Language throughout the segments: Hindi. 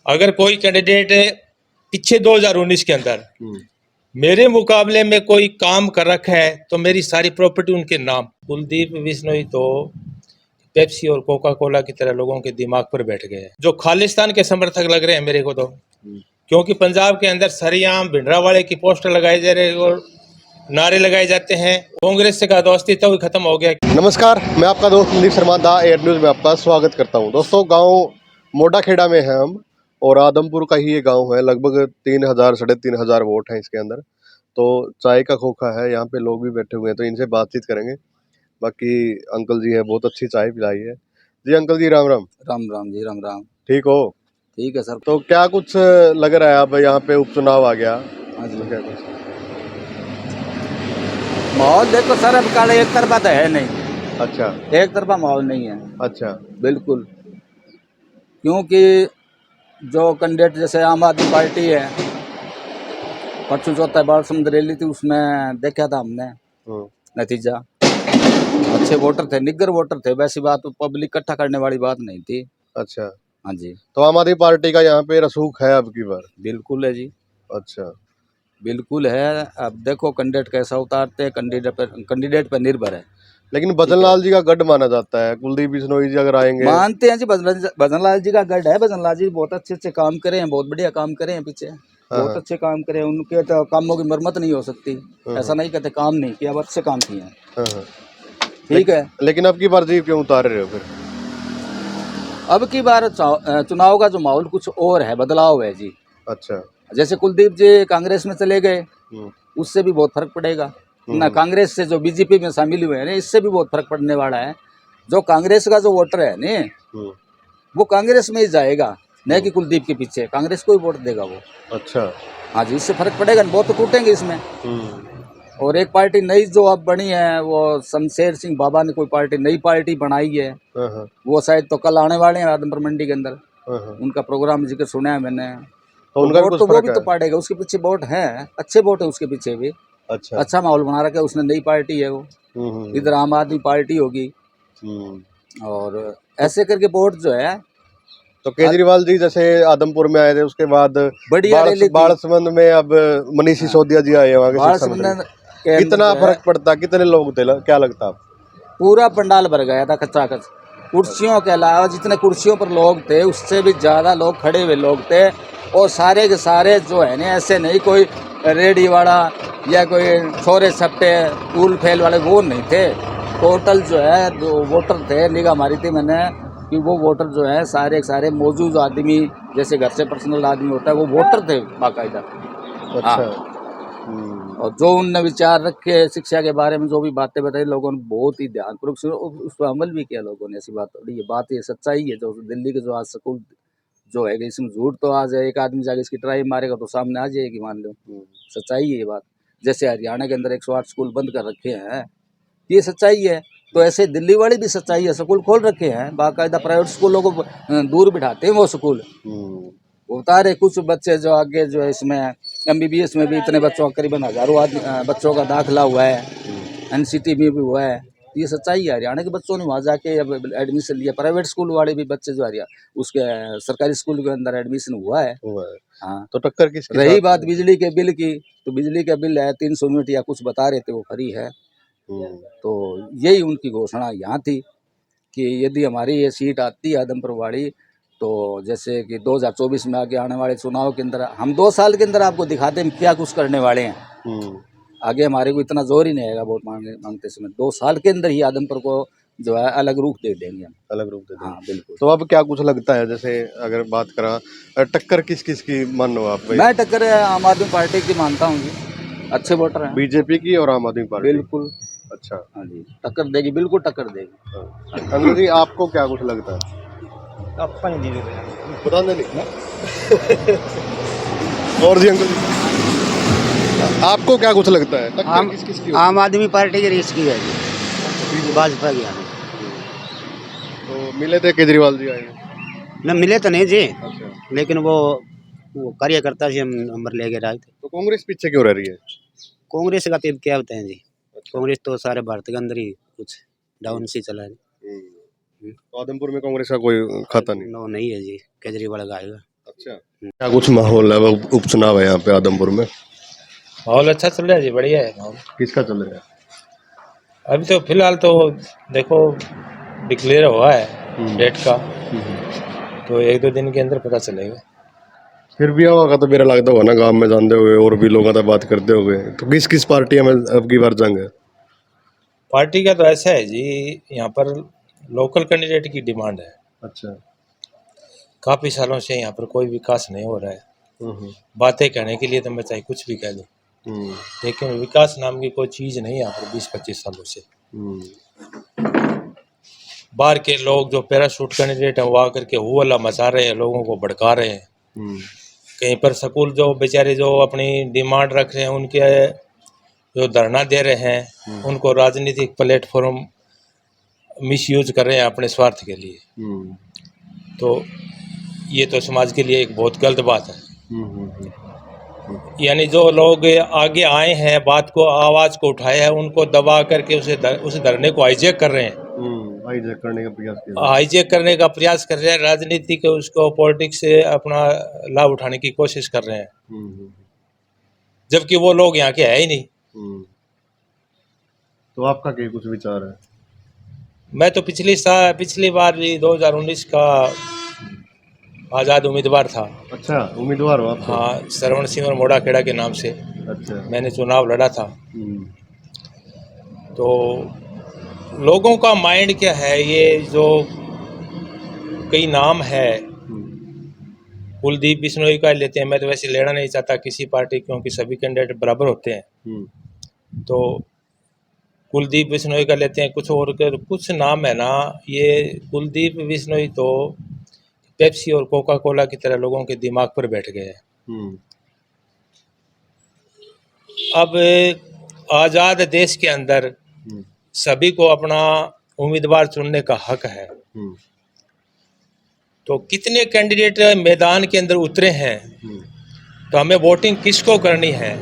अगर कोई कैंडिडेट पीछे 2019 के अंदर मेरे मुकाबले में कोई काम कर रखा है तो मेरी सारी प्रॉपर्टी उनके नाम। कुलदीप बिश्नोई तो पेप्सी और कोका कोला की तरह लोगों के दिमाग पर बैठ गए हैं, जो खालिस्तान के समर्थक लग रहे हैं मेरे को तो। क्योंकि पंजाब के अंदर सरेआम भिंडरावाले की पोस्टर लगाए जा रहे और नारे लगाए जाते हैं। कांग्रेस से का दोस्ती तो भी खत्म हो गया। नमस्कार, मैं आपका दोस्त संदीप शर्मा दा एयर न्यूज़ में आपका स्वागत करता हूं। दोस्तों, गांव मोडाखेड़ा में है हम और आदमपुर का ही ये गांव है। लगभग 3,000 साढ़े 3,000 वोट हैं इसके अंदर। तो चाय का खोखा है, यहाँ पे लोग भी बैठे हुए हैं, तो इनसे बातचीत करेंगे। बाकी अंकल जी है, बहुत अच्छी चाय पिलाई है जी। अंकल जी राम राम। राम राम जी, राम राम। ठीक हो? ठीक है सर। तो क्या कुछ लग रहा है, अब यहाँ पे उपचुनाव आ गया? हाँ जी। तो क्या कुछ माहौल देखो सर, अब काले एक तरफा तो है नहीं। अच्छा एक तरफा माहौल नहीं है अच्छा बिल्कुल। क्योंकि जो कैंडिडेट जैसे आम आदमी पार्टी है, परसों चौथा बाल समुद्र रैली थी, उसमें देखा था हमने नतीजा। अच्छे वोटर थे, निग्गर वोटर थे। वैसी बात पब्लिक इकट्ठा करने वाली बात नहीं थी। अच्छा। हाँ जी, तो आम आदमी पार्टी का यहाँ पे रसूख है अब की बार? बिल्कुल है जी, अच्छा। बिल्कुल है। अब देखो कैंडिडेट कैसा उतारते हैं, कैंडिडेट पर निर्भर है। लेकिन भजनलाल जी का गढ़ माना जाता है, कुलदीप बिश्नोई जी अगर आएंगे। मानते हैं जी, भजनलाल जी का गढ़ है। भजनलाल जी बहुत अच्छे काम करे हैं, बहुत बढ़िया काम करे हैं पीछे। बहुत अच्छे काम करे हैं। उनके तो कामों की मरम्मत नहीं हो सकती। ऐसा नहीं कहते काम नहीं किया, अब अच्छे काम किए हैं। ठीक है। लेकिन अब की बार जी क्यों उतार रहे हो फिर? अब की बार चुनाव का जो माहौल कुछ और है, बदलाव है जी। अच्छा। जैसे कुलदीप जी कांग्रेस में चले गए, उससे भी बहुत फर्क पड़ेगा ना। कांग्रेस से जो बीजेपी में शामिल हुए हैं ना, इससे भी बहुत फर्क पड़ने वाला है। जो कांग्रेस का जो वोटर है ना, वो कांग्रेस में ही जाएगा, न कि कुलदीप के पीछे। कांग्रेस को ही वोट देगा वो। तो केजरीवाल जी जैसे आदमपुर में आए थे, उसके बाद बढ़िया बाड़समंद में अब मनीष सिसोदिया जी आए वहाँ के शिक्षा मंत्री। कितना फर्क पड़ता? कितने लोग थे, क्या लगता? पूरा पंडाल भर गया था खचाखच। कुर्सियों के अलावा जितने कुर्सियों पर लोग थे, उससे भी ज़्यादा लोग खड़े हुए लोग थे। और सारे के सारे जो है ना, ऐसे नहीं कोई रेडी वाला या कोई छोरे सट्टे टूल फेल वाले, वो नहीं थे। टोटल जो है जो वोटर थे, निगाह मारी थी मैंने कि वो वोटर जो है सारे के सारे मौजूद आदमी, जैसे घर से पर्सनल आदमी होता है, वो वोटर थे बाकायदा। अच्छा। और जो उनने विचार रखे शिक्षा के बारे में, जो भी बातें बताई, लोगों ने बहुत ही ध्यानपूर्वक सुना, उस पर अमल भी किया लोगों ने। ऐसी बात थोड़ी, ये बात ये सच्चाई है। जो दिल्ली के जो आज स्कूल जो है, इसमें झूठ तो आज एक आदमी जाके इसकी ट्राई मारेगा तो सामने आ जाएगी, मान लो। सच्चाई है ये बात। जैसे हरियाणा के अंदर 108 स्कूल बंद कर रखे हैं, ये सच्चाई है। तो ऐसे दिल्ली वाली भी सच्चाई है, स्कूल खोल रखे हैं बाकायदा। प्राइवेट स्कूलों को दूर बिठाते हैं वो स्कूल। उतारे कुछ बच्चे जो आगे जो है, इसमें MBBS में भी इतने बच्चों, करीबन हजारों बच्चों का दाखिला हुआ है। NCT में भी हुआ है। ये सच्चाई है। हरियाणा के बच्चों ने वहाँ जाके अब एडमिशन लिया। प्राइवेट स्कूल वाले भी बच्चे जो हरियाणा उसके सरकारी स्कूल के अंदर एडमिशन हुआ है। हाँ। तो टक्कर किसकी? रही बात बिजली के बिल की, तो बिजली का बिल है 300 यूनिट या कुछ बता रहे थे, वो फ्री है। तो यही उनकी घोषणा यहाँ थी कि यदि हमारी ये सीट आती है आदमपुर वाली, तो जैसे कि 2024 में आगे आने वाले चुनाव के अंदर हम 2 साल के अंदर आपको दिखाते हैं क्या कुछ करने वाले हैं। आगे हमारे को इतना जोर ही नहीं आएगा वोट मांगते समय। 2 साल के अंदर ही आदमपुर को जो है अलग रूप दे देंगे हम। अलग रूप दे देंगे। हाँ बिल्कुल। तो अब क्या कुछ लगता है, जैसे अगर बात करा टक्कर किस किस की मान लो आप? मैं टक्कर आम आदमी पार्टी की मानता हूँ जी। अच्छे वोटर हैं। बीजेपी की और आम आदमी पार्टी? बिल्कुल। अच्छा। हाँ जी, टक्कर देगी, बिल्कुल टक्कर देगी। अंकल जी आपको क्या कुछ लगता है? अपन ही बता दें नहीं। और जी अंकल जी, आपको क्या कुछ लगता है? टक्कर किस किस की? आम आदमी पार्टी की रेस की है जी, भाजपा की। तो मिले थे केजरीवाल जी आए? न मिले तो नहीं जी। अच्छा। लेकिन वो कार्यकर्ता से हम नंबर लेके आए थे। तो कांग्रेस पीछे क्यों रह रही है? कांग्रेस का तो क्या बताएं जी। अच्छा। कांग्रेस तो सारे भारत के अंदर ही कुछ डाउन से चला है। तो आदमपुर में कांग्रेस का कोई खाता नहीं? नो नहीं है जी, केजरीवाल का आएगा। अच्छा, क्या कुछ माहौल है? वो उपचुनाव है यहाँ पे आदमपुर में, माहौल अच्छा चल रहा है जी, बढ़िया है माहौल। किसका चल रहा है? अभी तो फिलहाल तो देखो डिक्लेयर हुआ है डेट का, तो 1-2 दिन के अंदर पता चलेगा। फिर भी होगा तो मेरा लगता होगा ना, गांव में जानते हुए और भी लोगों से बात करते हुए, तो किस किस पार्टी में अब की बार जंग है? पार्टी का तो ऐसा है जी, यहाँ पर लोकल कैंडिडेट की डिमांड है। अच्छा। काफ़ी सालों से यहाँ पर कोई विकास नहीं हो रहा है। हम्म बातें कहने के लिए तो मैं चाहे कुछ भी कह दूँ, हम्म लेकिन विकास नाम की कोई चीज़ नहीं है यहाँ पर 20-25 सालों से। हम्म बाहर के लोग जो पैराशूट कैंडिडेट हैं वो आकर के हुआ मचा रहे हैं, लोगों को भड़का रहे हैं। हम्म कहीं पर स्कूल जो बेचारे जो अपनी डिमांड रख रहे हैं, उनके जो धरना दे रहे हैं, उनको राजनीतिक प्लेटफॉर्म मिसयूज कर रहे हैं अपने स्वार्थ के लिए। हम्म तो ये तो समाज के लिए एक बहुत गलत बात है। हम्म यानी जो लोग आगे आए हैं, बात को आवाज़ को उठाए हैं, उनको दबा करके उस धरने को हाईजैक कर रहे हैं, हाईजैक करने का प्रयास किया। हाईजैक करने का प्रयास कर रहे हैं, राजनीति के उसको पॉलिटिक्स से अपना लाभ उठाने की कोशिश कर रहे हैं, जबकि वो लोग यहाँ के है ही नहीं। तो आपका क्या कुछ विचार है? मैं तो पिछली बार भी 2019 का आज़ाद उम्मीदवार था। अच्छा, उम्मीदवार हो आप तो? हाँ, श्रवण सिंह और मोड़ा खेड़ा के नाम से अच्छा। मैंने चुनाव लड़ा था। तो लोगों का माइंड क्या है, ये जो कई नाम है, कुलदीप बिश्नोई का लेते हैं। मैं तो वैसे लेना नहीं चाहता किसी पार्टी, क्योंकि सभी कैंडिडेट बराबर होते हैं। तो कुलदीप बिश्नोई का लेते हैं, कुछ नाम है ना, ये कुलदीप बिश्नोई तो पेप्सी और कोका कोला की तरह लोगों के दिमाग पर बैठ गए हैं। अब आज़ाद देश के अंदर सभी को अपना उम्मीदवार चुनने का हक है। तो कितने कैंडिडेट मैदान के अंदर उतरे हैं, तो हमें वोटिंग किसको करनी है?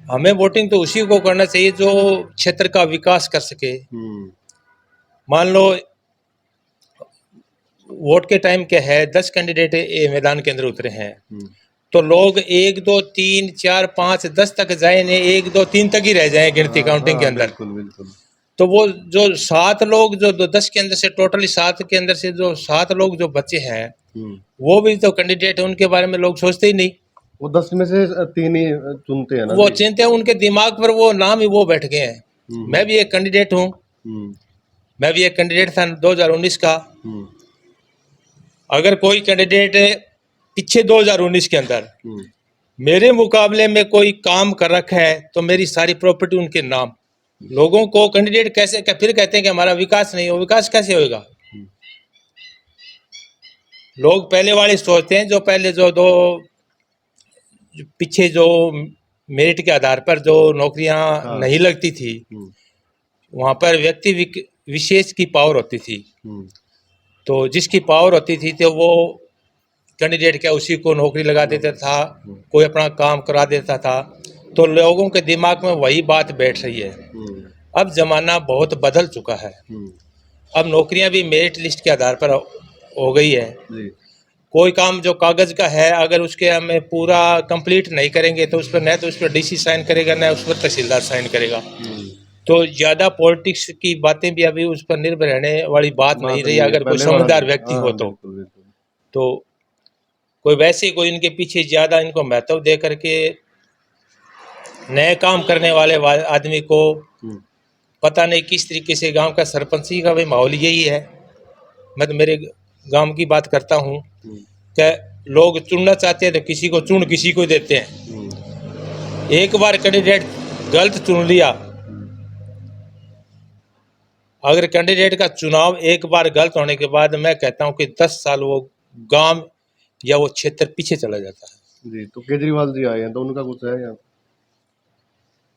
हमें वोटिंग तो उसी को करना चाहिए जो क्षेत्र का विकास कर सके। मान लो वोट के टाइम क्या है, 10 कैंडिडेट मैदान के अंदर उतरे हैं, तो लोग 1 2 3 4 5 10 तक जाए नहीं, 1 2 3 तक ही रह जाए गिनती काउंटिंग के अंदर। बिल्कुल। तो वो जो 7 लोग जो 10 के अंदर से टोटली 7 के अंदर से जो 7 लोग जो बचे हैं, वो भी तो कैंडिडेट है, उनके बारे में लोग सोचते ही नहीं। वो 10 में से 3 ही चुनते हैं ना, वो चिंता है, उनके दिमाग पर वो नाम ही वो बैठ गए हैं। मैं भी एक कैंडिडेट हूँ, मैं भी एक कैंडिडेट था 2019 का। अगर कोई कैंडिडेट पीछे 2019 के अंदर मेरे मुकाबले में कोई काम कर रखा है, तो मेरी सारी प्रॉपर्टी उनके नाम। लोगों को कैंडिडेट कैसे फिर कहते हैं कि हमारा विकास नहीं हो, विकास कैसे होगा? लोग पहले वाले सोचते हैं, जो पहले जो पीछे जो मेरिट के आधार पर जो नौकरियां नहीं लगती थी, वहां पर व्यक्ति विशेष की पावर होती थी। तो जिसकी पावर होती थी तो वो कैंडिडेट क्या उसी को नौकरी लगा देता था, कोई अपना काम करा देता था। तो लोगों के दिमाग में वही बात बैठ रही है। अब जमाना बहुत बदल चुका है। अब नौकरियां भी मेरिट लिस्ट के आधार पर हो गई है। कोई काम जो कागज का है, अगर उसके हमें पूरा कंप्लीट नहीं करेंगे तो उस पर न तो उस पर डीसी साइन करेगा, न उस पर तहसीलदार साइन करेगा। तो ज़्यादा पॉलिटिक्स की बातें भी अभी उस पर निर्भर रहने वाली बात नहीं रही। अगर कोई समझदार व्यक्ति हो तो कोई वैसे कोई इनके पीछे ज़्यादा इनको महत्व दे करके नए काम करने वाले आदमी को पता नहीं किस तरीके से गांव का सरपंची का भी माहौल यही है। मैं तो मेरे गांव की बात करता हूँ कि लोग चुनना चाहते हैं तो किसी को चुन किसी को देते हैं। एक बार कैंडिडेट गलत चुन लिया, अगर कैंडिडेट का चुनाव एक बार गलत होने के बाद, मैं कहता हूँ कि 10 साल वो गांव या वो क्षेत्र पीछे चला जाता है। जी, तो केजरीवाल जी आए हैं तो उनका कुछ है यहाँ?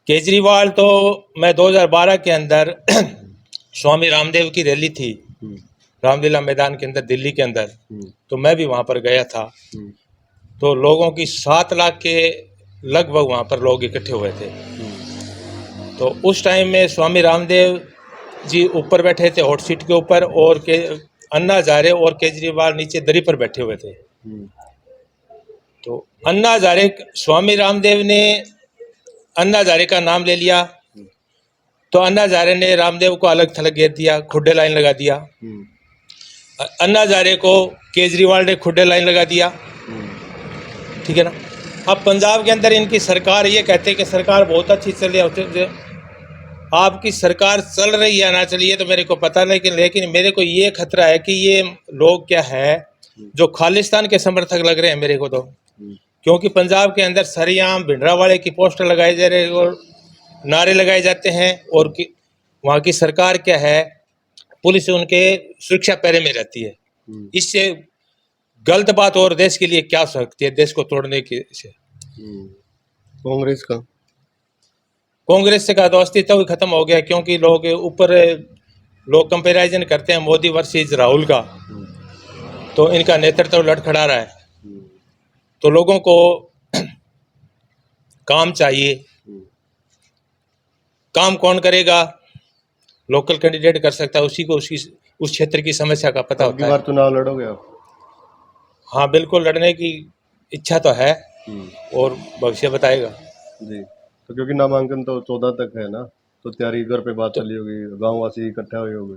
केजरीवाल तो मैं 2012 के अंदर स्वामी रामदेव की रैली थी रामलीला मैदान के अंदर दिल्ली के अंदर, तो मैं भी वहाँ पर गया था। तो लोगों की 7 लाख के लगभग वहाँ पर लोग इकट्ठे हुए थे। तो उस टाइम में स्वामी रामदेव जी ऊपर बैठे थे हॉट सीट के ऊपर, और अन्ना हजारे और केजरीवाल नीचे दरी पर बैठे हुए थे। तो अन्ना हजारे, स्वामी रामदेव ने अन्ना हजारे का नाम ले लिया, तो अन्ना हजारे ने रामदेव को अलग थलग घेर दिया, खुड्डे लाइन लगा दिया। अन्ना हजारे को केजरीवाल ने खुड्डे लाइन लगा दिया, ठीक है ना। अब पंजाब के अंदर इनकी सरकार ये कहते हैं कि सरकार बहुत अच्छी चल रही है। आपकी सरकार चल रही है ना चलिए तो मेरे को पता नहीं, लेकिन मेरे को ये खतरा है कि ये लोग क्या है जो खालिस्तान के समर्थक लग रहे हैं मेरे को तो, क्योंकि पंजाब के अंदर सरेआम भिंडरावाले की पोस्टर लगाए जा रहे हैं और नारे लगाए जाते हैं, और वहाँ की सरकार क्या है, पुलिस उनके सुरक्षा पहरे में रहती है। इससे गलत बात और देश के लिए क्या हो सकती है, देश को तोड़ने की से। कांग्रेस से का दोस्ती तो भी खत्म हो गया, क्योंकि लोग कंपेरिजन करते हैं मोदी वर्सेस राहुल का, तो इनका नेतृत्व लड़खड़ा रहा है। तो लोगों को काम चाहिए, काम कौन करेगा, लोकल कैंडिडेट कर सकता है, उसी को उस क्षेत्र की समस्या का पता होता है। बार चुनाव लड़ोगे आप? हाँ बिल्कुल, लड़ने की इच्छा तो है और भविष्य बताएगा जी। तो क्योंकि नामांकन तो 14 तक है ना, तो तैयारी घर पे बात चली होगी, गांव वासी इकट्ठा हुए होंगे।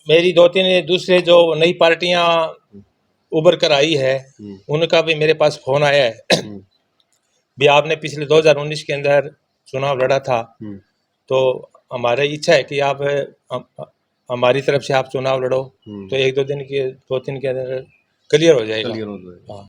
मेरी 2-3 दूसरे जो नई पार्टियां उभर कर आई है, उनका भी मेरे पास फोन आया है भी आपने पिछले 2019 के अंदर चुनाव लड़ा था, तो हमारी इच्छा है कि आप हमारी तरफ से आप चुनाव लड़ो, तो 1-2 दिन के 2-3 के अंदर क्लियर हो जाएगा। हाँ।